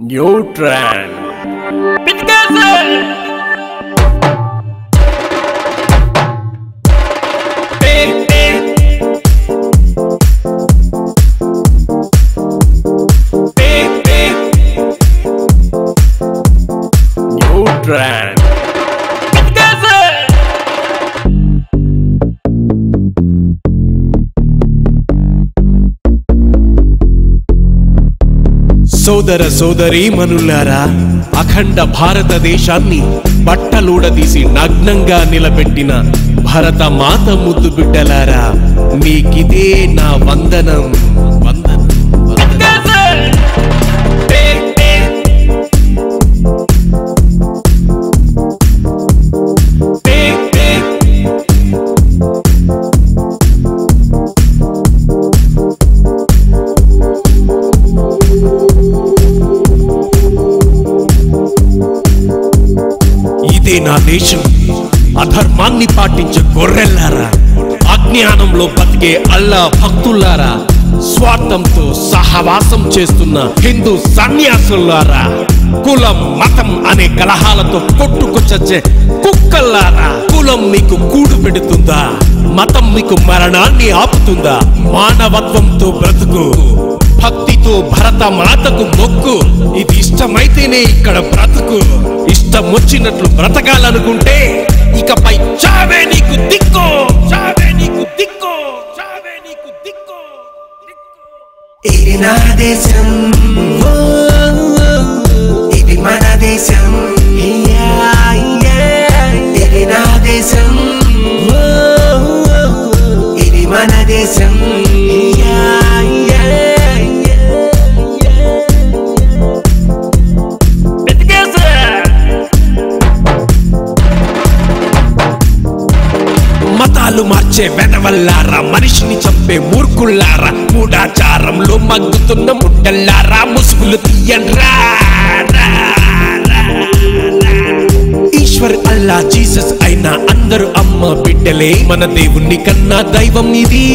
Neutron. Neutron. సోదర సోదరీ మనులారా, అఖండ భారతదేశాన్ని బట్టలూడదీసి నగ్నంగా నిలబెట్టిన భరత మాత ముద్దు బిడ్డలారా, మీకిదే నా వందనం. వందనం ఇదే నా దేశం. అధర్మాన్ని పాటించే గొర్రెల్లారా, అజ్ఞానంలో బతికే అల్లా భక్తుల్లారా, స్వార్థంతో సహవాసం చేస్తున్న హిందూ సన్యాసులారా, కులం మతం అనే కలహాలతో కొట్టుకొచ్చే కుక్కల్లారా, కులం మీకు కూడు పెడుతుందా? మతం మీకు మరణాన్ని ఆపుతుందా? మానవత్వంతో బ్రతుకు, భక్తితో భరత మాతకు మొక్కు. ఇది ఇష్టమైతేనే ఇక్కడ బ్రతుకు. ఇష్టం వచ్చినట్లు బ్రతకాలనుకుంటే ఇకపై చావే నీకు దిక్కు, చావే నీకు దిక్కు, చావే నీకు దిక్కు. ఇది నా దేశం, ఇది మన దేశం, ఇది నా దేశం, ఇది మన దేశం. మతాలు మార్చే వెనవల్లారా, మనిషిని చంపే మూర్ఖుల్లారా, మూఢాచారంలో మగ్గుతున్న ముట్టల్లారా, ముసుగులు తీయండ్రా. ఈశ్వర్ అల్లా జీసస్ అయినా అందరూ అమ్మ బిడ్డలే. మన దేవుణ్ణి కన్నా దైవం ఇది.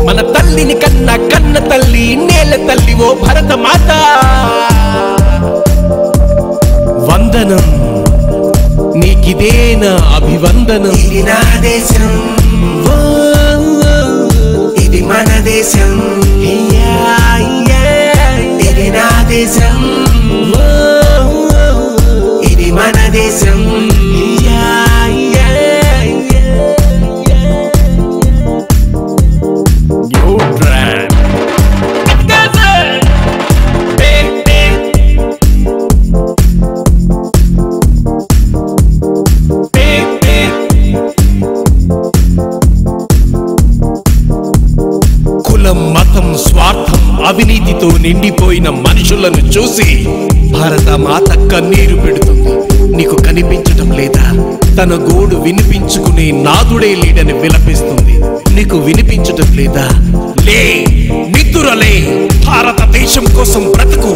మన తల్లిని కన్నా కన్న తల్లి నేల తల్లి ఓ భరత మాత. వందనం నీకిదే నా అభివందనం. ఇది నా దేశం, ఇది మన దేశం, ఇది నా దేశం, ఇది మన దేశం. కులం మతం స్వార్థం అవినీతితో నిండిపోయిన మనుషులను చూసి భారత మాత కన్నీరు పెడుతుంది. నీకు కనిపించటం లేదా? తన గోడు వినిపించుకునే నాదుడే లేడని విలపిస్తుంది. నీకు వినిపించటం లేదా? లే, నిద్దురలే, భారతదేశం కోసం బ్రతుకు.